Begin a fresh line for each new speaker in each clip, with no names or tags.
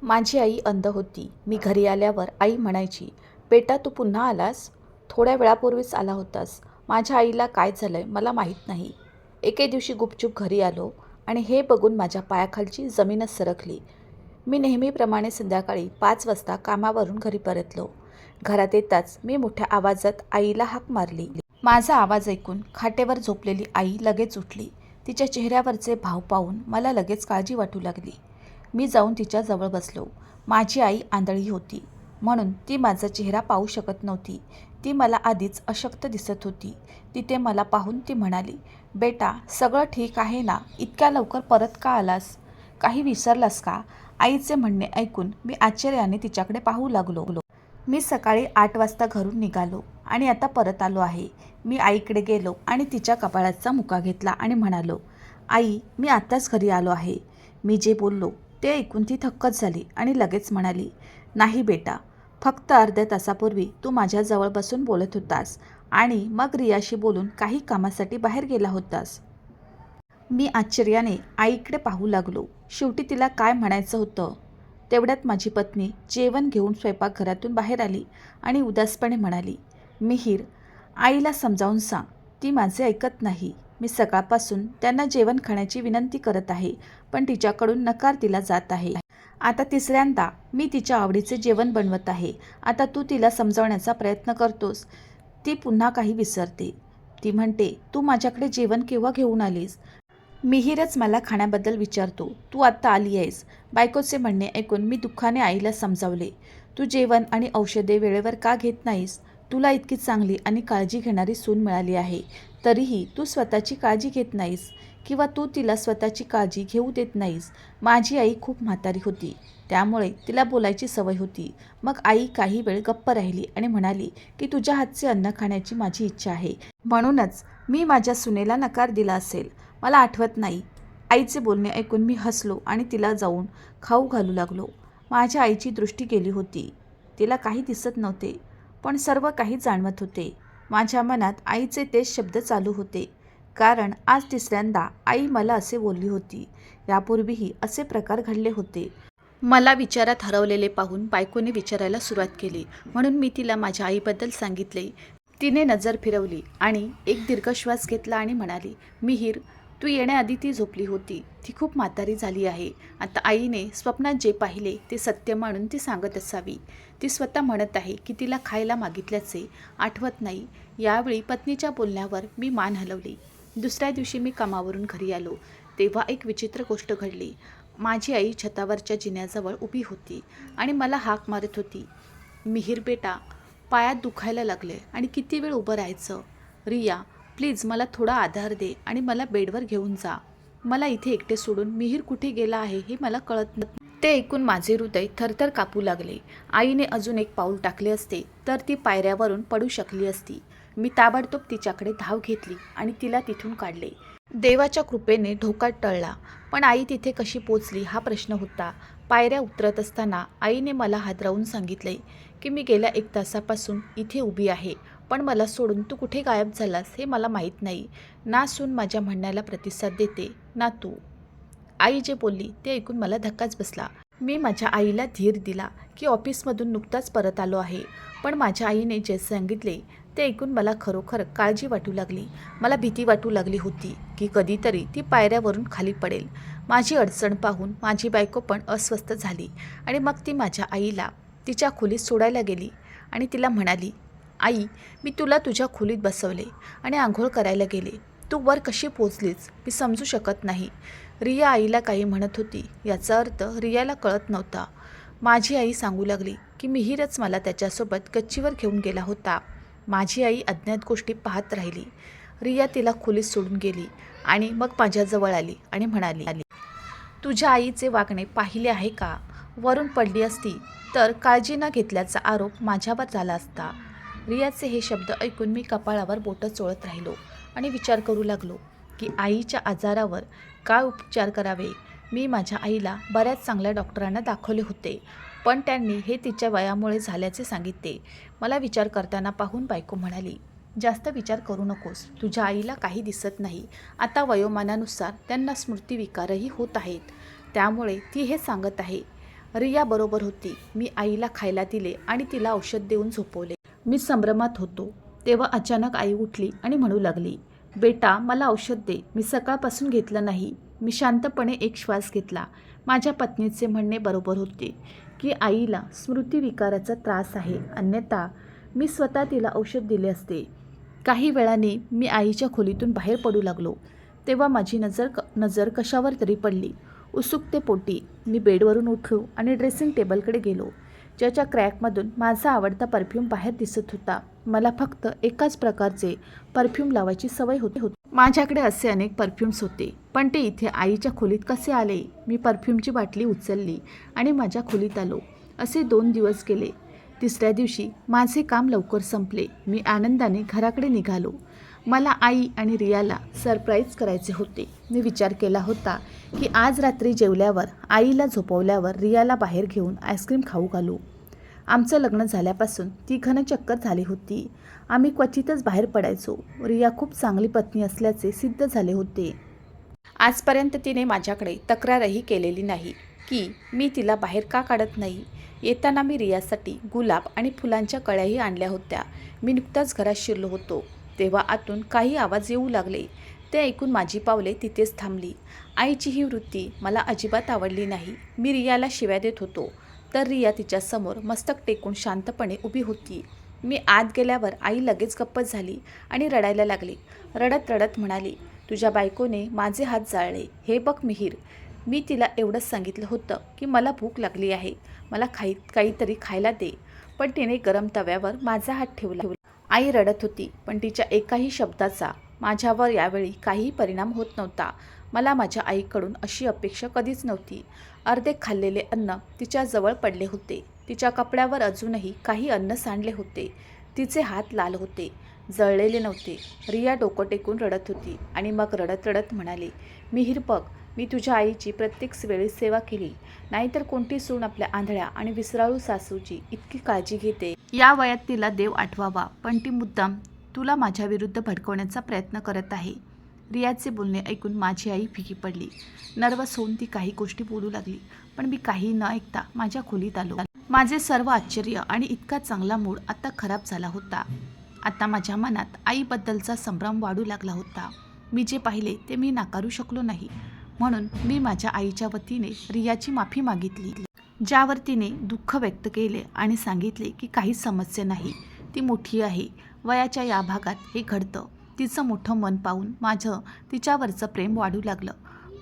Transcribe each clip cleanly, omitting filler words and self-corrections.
माझी आई अंध होती. मी घरी आल्यावर आई म्हणायची, "बेटा तू पुन्हा आलास? थोड्या वेळापूर्वीच आला होतास." माझ्या आईला काय झालंय मला माहीत नाही. एके दिवशी गुपचूप घरी आलो आणि हे बघून माझ्या पायाखालची जमीनच सरकली. मी नेहमीप्रमाणे संध्याकाळी 5 वाजता कामावरून घरी परतलो. घरात येताच मी मोठ्या आवाजात आईला हाक मारली. माझा आवाज ऐकून खाटेवर झोपलेली आई लगेच उठली. तिच्या चेहऱ्यावरचे भाव पाहून मला लगेच काळजी वाटू लागली. मी जाऊन तिच्या जवळ बसलो. माझी आई आंधळी होती म्हणून ती माझा चेहरा पाहू शकत नव्हती. ती मला आधीच अशक्त दिसत होती. तिथे मला पाहून ती म्हणाली, "बेटा सगळं ठीक आहे ना? इतक्या लवकर परत का आलास? काही विसरलास का?" आईचे म्हणणे ऐकून मी आश्चर्याने तिच्याकडे पाहू लागलो. "मी सकाळी 8 वाजता घरून निघालो आणि आता परत आलो आहे." मी आईकडे गेलो आणि तिच्या कपाळाचा मुका घेतला आणि म्हणालो, "आई, मी आत्ताच घरी आलो आहे." मी जे बोललो ते ऐकून ती थक्कच झाली आणि लगेच म्हणाली, "नाही बेटा, फक्त अर्ध्या तासापूर्वी तू माझ्याजवळ बसून बोलत होतास आणि मग रियाशी बोलून काही कामासाठी बाहेर गेला होतास." मी आश्चर्याने आईकडे पाहू लागलो. शेवटी तिला काय म्हणायचं होतं. तेवढ्यात माझी पत्नी जेवण घेऊन स्वयंपाकघरातून बाहेर आली आणि उदासपणे म्हणाली, "मिहीर, आईला समजावून सांग. ती माझे ऐकत नाही. मी सकाळपासून त्यांना जेवण खाण्याची विनंती करत आहे, पण तिच्याकडून नकार दिला जात आहे. आता तिसऱ्यांदा मी तिच्या आवडीचे जेवण बनवत आहे. आता तू तिला समजावण्याचा प्रयत्न करतोस, ती पुन्हा काही विसरते. ती म्हणते, 'तू माझ्याकडे जेवण केव्हा घेऊन आलीस?' मिहीरच मला खाण्याबद्दल विचारतो. तू आत्ता आली आहेस." बायकोचे म्हणणे ऐकून मी दुःखाने आईला समजावले, "तू जेवण आणि औषधे वेळेवर का घेत नाहीस? तुला इतकी चांगली आणि काळजी घेणारी सून मिळाली आहे, तरीही तू स्वतःची काळजी घेत नाहीस किंवा तू तिला स्वतःची काळजी घेऊ देत नाहीस." माझी आई खूप म्हातारी होती, त्यामुळे तिला बोलायची सवय होती. मग आई काही वेळ गप्प राहिली आणि म्हणाली की तुझ्या हातचे अन्न खाण्याची माझी इच्छा आहे. म्हणूनच मी माझ्या सुनेला नकार दिला असेल. मला आठवत नाही. आईचे बोलणे ऐकून मी हसलो आणि तिला जाऊन खाऊ घालू लागलो. माझ्या आईची दृष्टी गेली होती. तिला काही दिसत नव्हते, पण सर्व काही जाणवत होते. माझ्या मनात आईचे तेच शब्द चालू होते. कारण आज तिसऱ्यांदा आई मला असे बोलली होती. यापूर्वीही असे प्रकार घडले होते. मला विचारात हरवलेले पाहून बायकोने विचारायला सुरुवात केली, म्हणून मी तिला माझ्या आईबद्दल सांगितले. तिने नजर फिरवली आणि एक दीर्घ श्वास घेतला आणि म्हणाली, "मिहीर, तू येण्याआधी ती झोपली होती. ती खूप म्हातारी झाली आहे. आता आईने स्वप्नात जे पाहिले ते सत्य मानून ती सांगत असावी. ती स्वतः म्हणत आहे की तिला खायला मागितल्याचे आठवत नाही." यावेळी पत्नीच्या बोलण्यावर मी मान हलवली. दुसऱ्या दिवशी मी कामावरून घरी आलो तेव्हा एक विचित्र गोष्ट घडली. माझी आई छतावरच्या जिन्याजवळ उभी होती आणि मला हाक मारत होती, "मिहीर बेटा, पायात दुखायला लागले आणि किती वेळ उभं राहायचं? रिया, प्लीज मला थोडा आधार दे आणि मला बेडवर घेऊन जा. मला इथे एकटे सोडून मिहीर कुठे गेला आहे हे मला कळत नाही." ते ऐकून माझे हृदय थरथर कापू लागले. आईने अजून एक पाऊल टाकले असते तर ती पायऱ्यावरून पडू शकली असती. मी ताबडतोब तिच्याकडे धाव घेतली आणि तिला तिथून काढले. देवाच्या कृपेने धोका टळला, पण आई तिथे कशी पोचली हा प्रश्न होता. पायऱ्या उतरत असताना आईने मला हादरवून सांगितले की मी गेल्या 1 तासापासून इथे उभी आहे, पण मला सोडून तू कुठे गायब झालास हे मला माहीत नाही. ना सून माझ्या म्हणण्याला प्रतिसाद देते ना तू. आई जे बोलली ते ऐकून मला धक्काच बसला. मी माझ्या आईला धीर दिला की ऑफिसमधून नुकताच परत आलो आहे, पण माझ्या आईने जे सांगितले ते ऐकून मला खरोखर काळजी वाटू लागली. मला भीती वाटू लागली होती की कधीतरी ती पायऱ्यावरून खाली पडेल. माझी अडचण पाहून माझी बायको पण अस्वस्थ झाली आणि मग ती माझ्या आईला तिच्या खोलीत सोडायला गेली आणि तिला म्हणाली, "आई, मी तुला तुझ्या खोलीत बसवले आणि आंघोळ करायला गेले. तू वर कशी पोचलीस मी समजू शकत नाही." रिया आईला काही म्हणत होती, याचा अर्थ रियाला कळत नव्हता. माझी आई सांगू लागली की मिहीरच मला त्याच्यासोबत गच्चीवर घेऊन गेला होता. माझी आई अज्ञात गोष्टी पाहत राहिली. रिया तिला खोलीत सोडून गेली आणि मग माझ्याजवळ आली आणि म्हणाली, "तुझ्या आईचे वागणे पाहिले आहे का? वरून पडली असती तर काळजी न घेतल्याचा आरोप माझ्यावर झाला असता." रियाचे हे शब्द ऐकून मी कपाळावर बोटं चोळत राहिलो आणि विचार करू लागलो की आईच्या आजारावर काय उपचार करावे. मी माझ्या आईला बऱ्याच चांगल्या डॉक्टरांना दाखवले होते, पण त्यांनी हे तिच्या वयामुळे झाल्याचे सांगितले. मला विचार करताना पाहून बायको म्हणाली, "जास्त विचार करू नकोस. तुझ्या आईला काही दिसत नाही. आता वयोमानानुसार त्यांना स्मृतिविकारही होत आहेत, त्यामुळे ती हे सांगत आहे." रिया बरोबर होती. मी आईला खायला दिले आणि तिला औषध देऊन झोपवले. मी संभ्रमात होतो तेव्हा अचानक आई उठली आणि म्हणू लागली, बेटा मला औषध दे. मी सकाळपासून घेतलं नाही. मी शांतपणे एक श्वास घेतला. माझ्या पत्नीचे म्हणणे बरोबर होते की आईला स्मृतिविकाराचा त्रास आहे, अन्यथा मी स्वतः तिला औषध दिले असते. काही वेळाने मी आईच्या खोलीतून बाहेर पडू लागलो तेव्हा माझी नजर कशावर तरी पडली. उत्सुकतेपोटी मी बेडवरून उठलो आणि ड्रेसिंग टेबलकडे गेलो, ज्याच्या क्रॅकमधून माझा आवडता परफ्यूम बाहेर दिसत होता. मला फक्त एकाच प्रकारचे परफ्यूम लावायची सवय होती. माझ्याकडे असे अनेक परफ्यूम्स होते, पण ते इथे आईच्या खोलीत कसे आले? मी परफ्यूमची बाटली उचलली आणि माझ्या खोलीत आलो. असे 2 दिवस गेले. तिसऱ्या दिवशी माझे काम लवकर संपले. मी आनंदाने घराकडे निघालो. मला आई आणि रियाला सरप्राईज करायचे होते. मी विचार केला होता की आज रात्री जेवल्यावर आईला झोपवल्यावर रियाला बाहेर घेऊन आईस्क्रीम खाऊ घालू. आमचं लग्न झाल्यापासून तिघांना चक्कर झाली होती. आम्ही क्वचितच बाहेर पडायचो. रिया खूप चांगली पत्नी असल्याचे सिद्ध झाले होते. आजपर्यंत तिने माझ्याकडे तक्रारही केलेली नाही की मी तिला बाहेर का काढत नाही. येताना मी रियासाठी गुलाब आणि फुलांच्या कळ्याही आणल्या होत्या. मी नुकताच घरात शिरलो होतो तेव्हा आतून काही आवाज येऊ लागले. ते ऐकून माझी पावले तिथेच थांबली. आईची ही वृत्ती मला अजिबात आवडली नाही. मी रियाला शिव्या देत होतो तर रिया तिच्यासमोर मस्तक टेकून शांतपणे उभी होती. मी आत गेल्यावर आई लगेच गप्प झाली आणि रडायला लागली. रडत रडत म्हणाली, तुझ्या बायकोने माझे हात जाळले. हे बघ मिहीर, मी तिला एवढंच सांगितलं होतं की मला भूक लागली आहे, मला काहीतरी खायला दे, पण तिने गरम तव्यावर माझा हात ठेवला. आई रडत होती, पण तिच्या एकाही शब्दाचा माझ्यावर यावेळी काहीही परिणाम होत नव्हता. मला माझ्या आईकडून अशी अपेक्षा कधीच नव्हती. अर्धे खाल्लेले अन्न तिच्या जवळ पडले होते. तिच्या कपड्यावर अजूनही काही अन्न सांडले होते. तिचे हात लाल होते, जळलेले नव्हते. रिया डोकं टेकून रडत होती आणि मग रडत रडत म्हणाली, मिहीर बघ, मी तुझ्या आईची प्रत्येक वेळी सेवा केली. नाहीतर कोणती सून आपल्या आंधळ्या आणि विसराळू सासूची इतकी काळजी घेते. या वयात तिला देव आठवावा, पण ती मुद्दाम तुला माझ्या विरुद्ध भडकवण्याचा प्रयत्न करत आहे. रियाचे बोलणे ऐकून माझी आई फिकी पडली. नर्वस होऊन ती काही गोष्टी बोलू लागली, पण मी काही न ऐकता माझ्या खोलीत आलो. माझे सर्व आश्चर्य आणि इतका चांगला मूड आता खराब झाला होता. आता माझ्या मनात आईबद्दलचा संभ्रम वाढू लागला होता. मी जे पाहिले ते मी नाकारू शकलो नाही, म्हणून मी माझ्या आईच्या वतीने रियाची माफी मागितली, ज्यावर तिने दुःख व्यक्त केले आणि सांगितले की काही समस्या नाही, ती मोठी आहे, वयाच्या या भागात हे घडतं. तिचं मोठं मन पाहून माझं तिच्यावरचं प्रेम वाढू लागलं.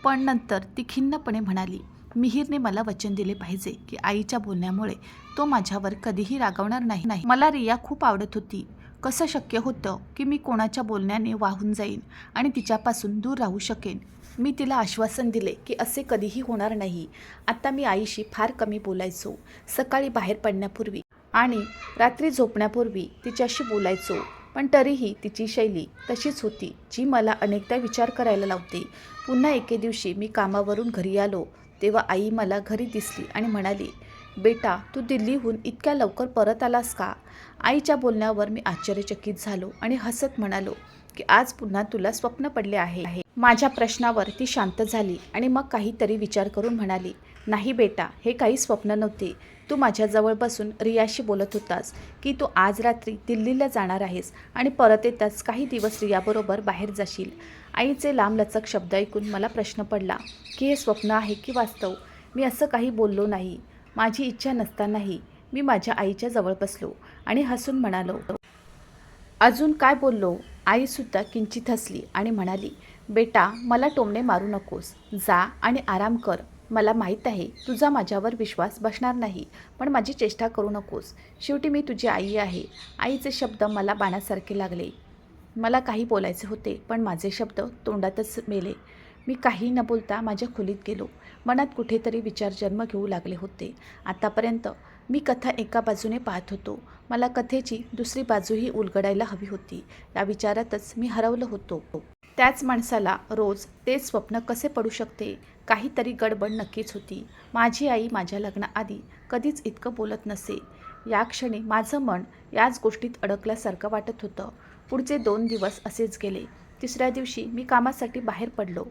पण नंतर ती खिन्नपणे म्हणाली, मिहीरने मला वचन दिले पाहिजे की आईच्या बोलण्यामुळे तो माझ्यावर कधीही रागावणार नाही. मला रिया खूप आवडत होती. कसं शक्य होतं की मी कोणाच्या बोलण्याने वाहून जाईन आणि तिच्यापासून दूर राहू शकेन. मी तिला आश्वासन दिले की असे कधीही होणार नाही. आता मी आईशी फार कमी बोलायचो. सकाळी बाहेर पडण्यापूर्वी आणि रात्री झोपण्यापूर्वी तिच्याशी बोलायचो, पण तरीही तिची शैली तशीच होती, जी मला अनेकदा विचार करायला लावते. पुन्हा एके दिवशी मी कामावरून घरी आलो तेव्हा आई मला घरी दिसली आणि म्हणाली, बेटा तू दिल्लीहून इतक्या लवकर परत आलास का? आईच्या बोलण्यावर मी आश्चर्यचकित झालो आणि हसत म्हणालो की आज पुन्हा तुला स्वप्न पडले आहे. माझ्या प्रश्नावर ती शांत झाली आणि मग काहीतरी विचार करून म्हणाली, नाही बेटा, हे काही स्वप्न नव्हते. तू माझ्याजवळ बसून रियाशी बोलत होतास की तू आज रात्री दिल्लीला जाणार आहेस आणि परत येताच काही दिवस रियाबरोबर बाहेर जाशील. आईचे लांबलचक शब्द ऐकून मला प्रश्न पडला की हे स्वप्न आहे की वास्तव. मी असं काही बोललो नाही. माझी इच्छा नसतानाही मी माझ्या आईच्या जवळ बसलो आणि हसून म्हणालो, अजून काय बोललो? आईसुद्धा किंचित हसली आणि म्हणाली, बेटा मला टोमणे मारू नकोस, जा आणि आराम कर. मला माहीत आहे तुझा माझ्यावर विश्वास बसणार नाही, पण माझी चेष्टा करू नकोस. शेवटी मी तुझी आई आहे. आईचे शब्द मला बाणासारखे लागले. मला काही बोलायचे होते, पण माझे शब्द तोंडातच मेले. मी काही न बोलता माझ्या खोलीत गेलो. मनात कुठेतरी विचार जन्म घेऊ लागले होते. आतापर्यंत मी कथा एका बाजूने पाहत होतो, मला कथेची दुसरी बाजूही उलगडायला हवी होती. या विचारातच मी हरवलो होतो. त्याच माणसाला रोज तेच स्वप्न कसे पडू शकते? काहीतरी गडबड नक्कीच होती. माझी आई माझ्या लग्नाआधी कधीच इतकं बोलत नसे. या क्षणी माझं मन याच गोष्टीत अडकल्यासारखं वाटत होतं. पुढचे 2 दिवस असेच गेले. तिसऱ्या दिवशी मी कामासाठी बाहेर पडलो.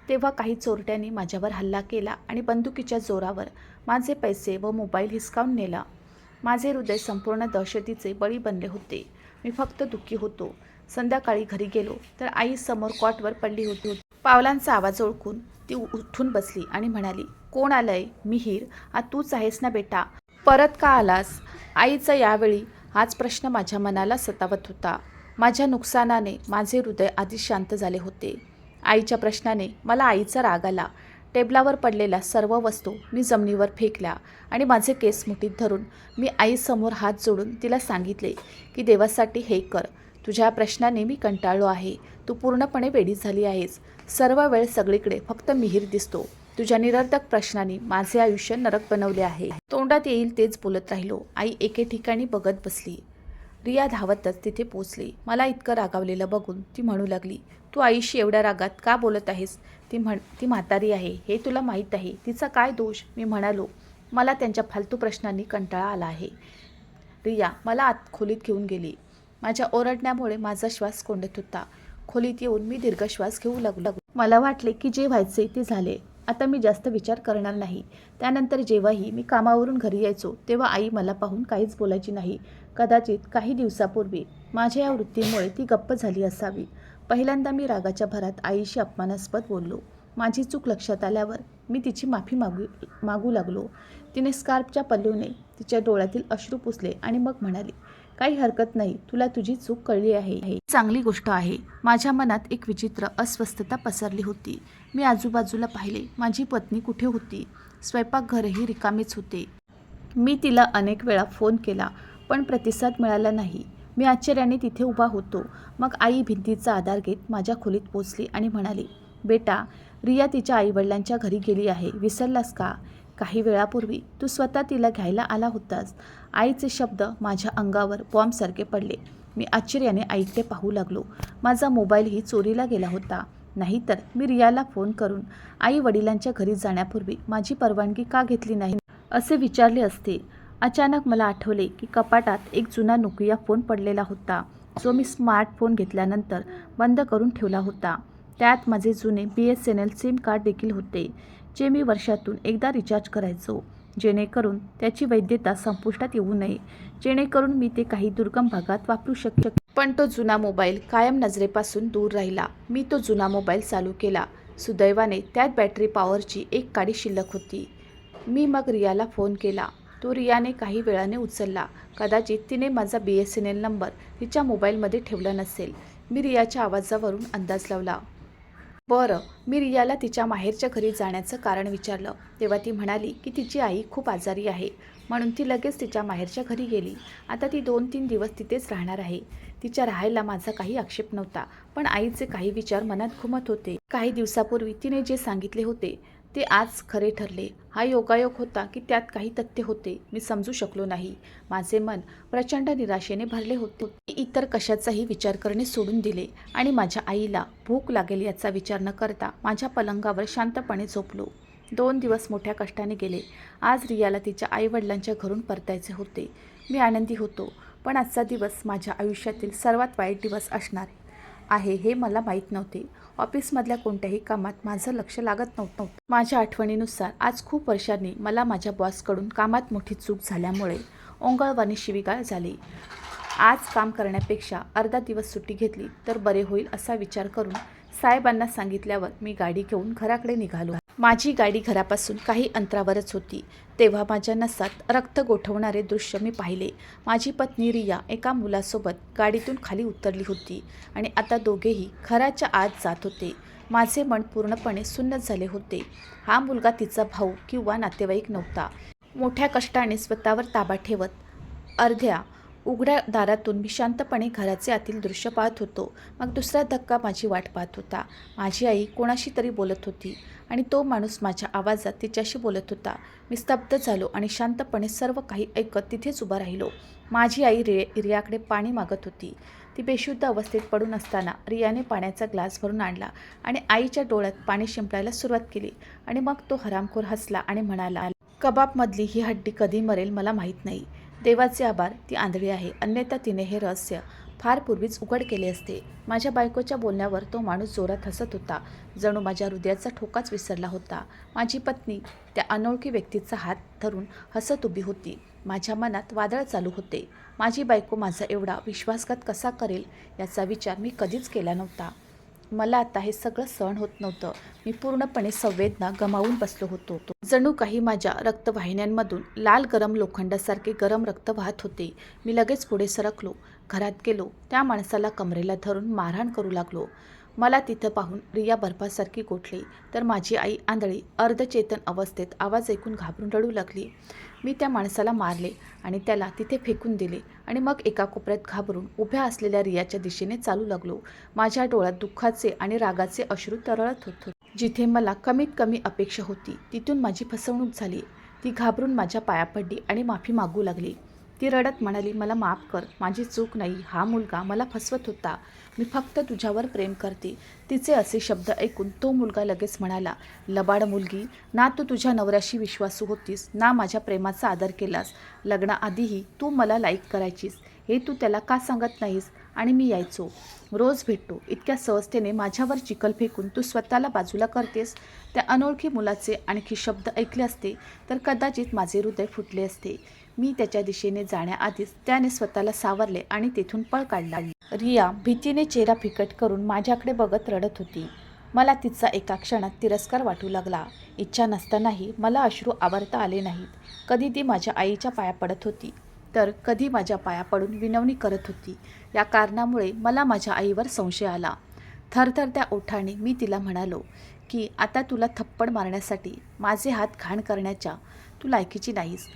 तेव्हा काही चोरट्यांनी माझ्यावर हल्ला केला आणि बंदुकीच्या जोरावर माझे पैसे व मोबाईल हिसकावून नेला. माझे हृदय संपूर्ण दहशतीचे बळी बनले होते. मी फक्त दुःखी होतो. संध्याकाळी घरी गेलो तर आई समोर कॉटवर पडली होती. पावलांचा आवाज ओळखून ती उठून बसली आणि म्हणाली, "कोण आलंय? मिहीर, तूच आहेस ना बेटा? परत का आलास?" आईचा यावेळी हाच प्रश्न माझ्या मनाला सतावत होता. माझ्या नुकसानाने माझे हृदय आधीच शांत झाले होते. आईच्या प्रश्नाने मला आईचा राग आला. टेबलावर पडलेल्या सर्व वस्तू मी जमिनीवर फेकल्या आणि माझे केस मुठीत धरून मी आईसमोर हात जोडून तिला सांगितले की देवासाठी हे कर. तुझ्या प्रश्नाने मी कंटाळलो आहे. तू पूर्णपणे वेडी झाली आहेस. सर्व वेळ सगळीकडे फक्त मिहीर दिसतो. तुझ्या निरर्थक प्रश्नांनी माझे आयुष्य नरक बनवले आहे. तोंडात येईल तेच बोलत राहिलो. आई एके ठिकाणी बघत बसली. रिया धावतच तिथे पोचली. मला इतकं रागावलेलं बघून ती म्हणू लागली, "तू आईशी एवढ्या रागात का बोलत आहेस? ती म्हातारी आहे, हे तुला माहीत आहे. तिचा काय दोष?" मी म्हणालो, "मला त्यांच्या फालतू प्रश्नांनी कंटाळा आला आहे." रिया मला आत खोलीत घेऊन गेली. माझ्या ओरडण्यामुळे माझा श्वास कोंडत होता. खोलीत येऊन मी दीर्घ श्वास घेऊ लागलो. मला वाटले की जे व्हायचे ते झाले. आता मी जास्त विचार करणार नाही. त्यानंतर जेव्हाही मी कामावरून घरी यायचो तेव्हा आई मला पाहून काहीच बोलायची नाही. कदाचित काही दिवसापूर्वी माझ्या या वृत्तीमुळे ती गप्प झाली असावी. पहिल्यांदा मी रागाच्या भरात आईशी अपमानास्पद बोललो. माझी चूक लक्षात आल्यावर मी तिची माफी मागू लागलो. तिने स्कार्फच्या पल्लूने तिच्या डोळ्यातील अश्रू पुसले आणि मग म्हणाली, "काही हरकत नाही, तुला तुझी चूक कळली आहे. चांगली गोष्ट आहे." माझ्या मनात एक विचित्र अस्वस्थता पसरली होती. मी आजूबाजूला पाहिले. माझी पत्नी कुठे होती? स्वयंपाकघरही रिकामेच होते. मी तिला अनेक वेळा फोन केला पण प्रतिसाद मिळाला नाही. मी आश्चर्याने तिथे उभा होतो. मग आई भिंतीचा आधार घेत माझ्या खोलीत पोचली आणि म्हणाली, "बेटा, रिया तिच्या आईवडिलांच्या घरी गेली आहे. विसरलास का? काही वेळापूर्वी तू स्वतः तिला घ्यायला आला होतास." आईचे शब्द माझ्या अंगावर बॉम्बसारखे पडले. मी आश्चर्याने आईकडे पाहू लागलो. माझा मोबाईलही चोरीला गेला होता. नाहीतर मी रियाला फोन करून आई वडिलांच्या घरी जाण्यापूर्वी माझी परवानगी का घेतली नाही असे विचारले असते. अचानक मला आठवले की कपाटात एक जुना नोकिया फोन पडलेला होता, जो मी स्मार्टफोन घेतल्यानंतर बंद करून ठेवला होता. त्यात माझे जुने BSNL सिम कार्ड देखील होते, जे मी वर्षातून एकदा रिचार्ज करायचो, जेणेकरून त्याची वैधता संपुष्टात येऊ नये, जेणेकरून मी ते काही दुर्गम भागात वापरू शकेन. पण तो जुना मोबाईल कायम नजरेपासून दूर राहिला. मी तो जुना मोबाईल चालू केला. सुदैवाने त्यात बॅटरी पॉवरची एक काडी शिल्लक होती. मी मग रियाला फोन केला. तो रियाने काही वेळाने उचलला. कदाचित तिने माझा BSNL नंबर तिच्या मोबाईलमध्ये ठेवला नसेल. मी रियाच्या आवाजावरून अंदाज लावला. "बरं." मी रियाला तिच्या माहेरच्या घरी जाण्याचं कारण विचारलं. तेव्हा ती म्हणाली की तिची आई खूप आजारी आहे, म्हणून ती लगेच तिच्या माहेरच्या घरी गेली. आता ती 2-3 दिवस तिथेच राहणार आहे. तिच्या राहायला माझा काही आक्षेप नव्हता, पण आईचे काही विचार मनात घुमत होते. काही दिवसापूर्वी तिने जे सांगितले होते ते आज खरे ठरले. हा योगायोग होता की त्यात काही तथ्य होते. मी समजू शकलो नाही. माझे मन प्रचंड निराशेने भरले होते. मी इतर कशाचाही विचार करणे सोडून दिले आणि माझ्या आईला भूक लागेल याचा विचार न करता माझ्या पलंगावर शांतपणे झोपलो. 2 दिवस मोठ्या कष्टाने गेले. आज रियाला तिच्या आईवडिलांच्या घरून परतायचे होते. मी आनंदी होतो, पण आजचा दिवस माझ्या आयुष्यातील सर्वात वाईट दिवस असणार आहे हे मला माहीत नव्हते. ऑफिसमधल्या कोणत्याही कामात माझं लक्ष लागत नव्हतं. माझ्या आठवणीनुसार आज खूप वर्षांनी मला माझ्या बॉसकडून कामात मोठी चूक झाल्यामुळे ओंगळवाणी शिवीगाळ झाली. आज काम करण्यापेक्षा अर्धा दिवस सुट्टी घेतली तर बरे होईल असा विचार करून साहेबांना सांगितल्यावर मी गाडी घेऊन घराकडे निघालो. माझी गाडी घरापासून काही अंतरावरच होती. तेव्हा माझ्या नसात रक्त गोठवणारे दृश्य मी पाहिले. माझी पत्नी रिया एका मुलासोबत गाडीतून खाली उतरली होती आणि आता दोघेही घराच्या आत जात होते. माझे मन पूर्णपणे सुन्न झाले होते. हा मुलगा तिचा भाऊ किंवा नातेवाईक नव्हता. मोठ्या कष्टाने स्वतःवर ताबा ठेवत अर्ध्या उघड्या दारातून मी शांतपणे घराचे आतील दृश्य पाहत होतो. मग दुसरा धक्का माझी वाट पाहत होता. माझी आई कोणाशी तरी बोलत होती आणि तो माणूस माझ्या आवाजात तिच्याशी बोलत होता. मी स्तब्ध झालो आणि शांतपणे सर्व काही ऐकत तिथेच उभा राहिलो. माझी आई रियाकडे पाणी मागत होती. ती बेशुद्ध अवस्थेत पडून असताना रियाने पाण्याचा ग्लास भरून आणला आणि आईच्या डोळ्यात पाणी शिंपडायला सुरुवात केली आणि मग तो हरामखोर हसला आणि म्हणाला, "कबाबमधली ही हड्डी कधी मरेल मला माहीत नाही. देवाचे आभार ती आंधळी आहे, अन्यथा तिने हे रहस्य फार पूर्वीच उघड केले असते. माझ्या बायकोच्या बोलण्यावर तो माणूस जोरात हसत होता. जणू माझ्या हृदयाचा ठोकाच विसरला होता. माझी पत्नी त्या अनोळखी व्यक्तीचा हात धरून हसत उभी होती. माझ्या मनात वादळ चालू होते. माझी बायको माझा एवढा विश्वासघात कसा करेल याचा विचार मी कधीच केला नव्हता. मला आता हे सगळं सहन होत नव्हतं. मी पूर्णपणे संवेदना गमावून बसलो होतो. जणू काही माझ्या रक्तवाहिन्यांमधून लाल गरम लोखंडासारखे गरम रक्त वाहत होते. मी लगेच पुढे सरकलो. घरात गेलो. त्या माणसाला कमरेला धरून मारहाण करू लागलो. मला तिथं पाहून रिया बर्फासारखी गोठली, तर माझी आई आंधळी अर्धचेतन अवस्थेत आवाज ऐकून घाबरून रडू लागली. मी त्या माणसाला मारले आणि त्याला तिथे फेकून दिले आणि मग एका कोपऱ्यात घाबरून उभ्या असलेल्या रियाच्या दिशेने चालू लागलो. माझ्या डोळ्यात दुःखाचे आणि रागाचे अश्रू तरळत होते. जिथे मला कमीत कमी अपेक्षा होती तिथून माझी फसवणूक झाली. ती घाबरून माझ्या पाया पडली आणि माफी मागू लागली. ती रडत म्हणाली, मला माफ कर, माझी चूक नाही, हा मुलगा मला फसवत होता, मी फक्त तुझ्यावर प्रेम करते. तिचे असे शब्द ऐकून तो मुलगा लगेच म्हणाला, लबाड मुलगी, ना तू तुझ्या नवऱ्याशी विश्वासू होतीस, ना माझ्या प्रेमाचा आदर केलास. लग्नाआधीही तू मला लाईक करायचीस, हे तू त्याला का सांगत नाहीस? आणि मी यायचो, रोज भेटतो. इतक्या सहजतेने माझ्यावर चिखल फेकून तू स्वतःला बाजूला करतेस. त्या अनोळखी मुलाचे आणखी शब्द ऐकले असते तर कदाचित माझे हृदय फुटले असते. मी त्याच्या दिशेने जाण्याआधीच त्याने स्वतःला सावरले आणि तेथून पळ काढला. रिया भीतीने चेहरा फिकट करून माझ्याकडे बघत रडत होती. मला तिचा एका क्षणात तिरस्कार वाटू लागला. इच्छा नसतानाही मला अश्रू आवरता आले नाहीत. कधी ती माझ्या आईच्या पाया पडत होती, तर कधी माझ्या पाया पडून विनवणी करत होती. या कारणामुळे मला माझ्या आईवर संशय आला. थरथरत्या ओठाने मी तिला म्हणालो की आता तुला थप्पड मारण्यासाठी, माझे हात घाण करण्याच्या तू लायकीची नाहीस.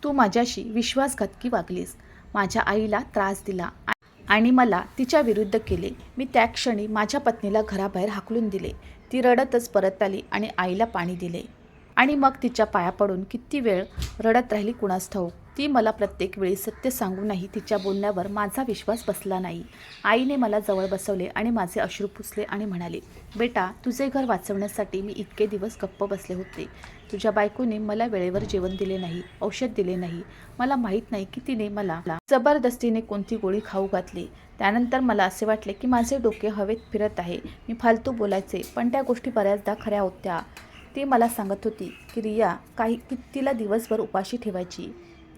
तू माझ्याशी विश्वासघातकी वागलीस, माझ्या आईला त्रास दिला आणि मला तिच्या विरुद्ध केले. मी त्या क्षणी माझ्या पत्नीला घराबाहेर हाकलून दिले. ती रडतच परत आली आणि आईला पाणी दिले आणि मग तिच्या पाया पडून किती वेळ रडत राहिली कुणास ठाऊक. ती मला प्रत्येक वेळी सत्य सांगूनही तिच्या बोलण्यावर माझा विश्वास बसला नाही. आईने मला जवळ बसवले आणि माझे अश्रू पुसले आणि म्हणाले, बेटा, तुझे घर वाचवण्यासाठी मी इतके दिवस गप्प बसले होते. तुझ्या बायकोने मला वेळेवर जेवण दिले नाही, औषध दिले नाही. मला माहीत नाही की तिने मला जबरदस्तीने कोणती गोळी खाऊ घातली. त्यानंतर मला असे वाटले की माझे डोके हवेत फिरत आहे. मी फालतू बोलायचे, पण त्या गोष्टी बऱ्याचदा खऱ्या होत्या. ती मला सांगत होती की रिया की तिला दिवसभर उपाशी ठेवायची.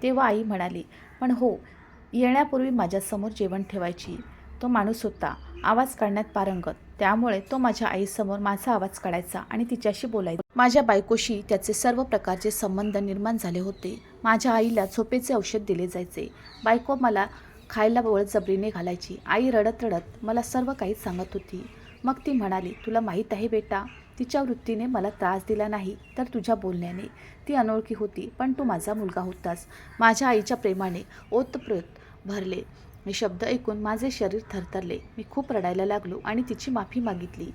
तेव्हा आई म्हणाली, पण हो, येण्यापूर्वी माझ्यासमोर जेवण ठेवायची. तो माणूस होता आवाज काढण्यात पारंगत, त्यामुळे तो माझ्या आईसमोर माझा आवाज काढायचा आणि तिच्याशी बोलायचा. माझ्या बायकोशी त्याचे सर्व प्रकारचे संबंध निर्माण झाले होते. माझ्या आईला झोपेचे औषध दिले जायचे. बायको मला खायला बळजबरीने घालायची. आई रडत रडत मला सर्व काही सांगत होती. मग ती म्हणाली, तुला माहीत आहे बेटा, तिच्या वृत्तीने मला त्रास दिला नाही, तर तुझ्या बोलण्याने. ती अनोळखी होती, पण तू माझा मुलगा होतास. माझ्या आईच्या प्रेमाने ओतप्रोत भरले. हे शब्द ऐकून माझे शरीर थरथरले. मी खूप रडायला लागलो आणि तिची माफी मागितली.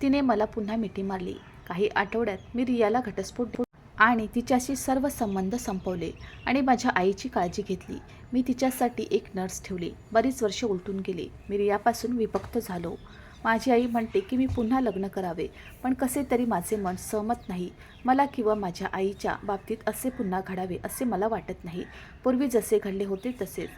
तिने मला पुन्हा मिठी मारली. काही आठवड्यात मी रियाला घटस्फोट आणि तिच्याशी सर्व संबंध संपवले आणि माझ्या आईची काळजी घेतली. मी तिच्यासाठी एक नर्स ठेवली. बरीच वर्षे उलटून गेली. मी रियापासून विभक्त झालो. माझी आई म्हणते की मी पुन्हा लग्न करावे, पण कसे तरी माझे मन सहमत नाही. मला किंवा माझ्या आईच्या बाबतीत असे पुन्हा घडावे असे मला वाटत नाही. पूर्वी जसे घडले होते तसेच.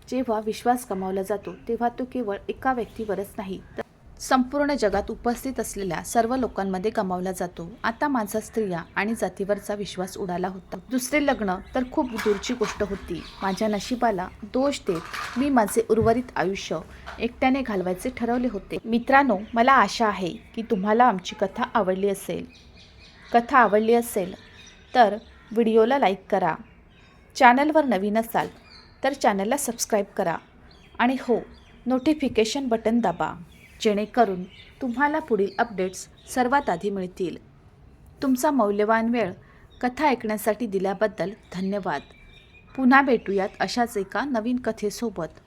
जेव्हा विश्वास गमावला जातो तेव्हा तो केवळ एका व्यक्तीवरच नाही, तर संपूर्ण जगात उपस्थित असलेल्या सर्व लोकांमध्ये गमावला जातो. आता माझा स्त्रिया आणि जातीवरचा विश्वास उडाला होता. दुसरे लग्न तर खूप दूरची गोष्ट होती. माझ्या नशिबाला दोष देत मी माझे उर्वरित आयुष्य एकट्याने घालवायचे ठरवले होते. मित्रांनो, मला आशा आहे की तुम्हाला आमची कथा आवडली असेल. कथा आवडली असेल तर व्हिडिओला लाईक करा. चॅनलवर नवीन असाल तर चॅनलला सबस्क्राईब करा आणि हो, नोटिफिकेशन बटन दाबा, जेणेकरून तुम्हाला पुढील अपडेट्स सर्वात आधी मिळतील. तुमचा मौल्यवान वेळ कथा ऐकण्यासाठी दिल्याबद्दल धन्यवाद. पुन्हा भेटूयात अशाच एका नवीन कथेसोबत.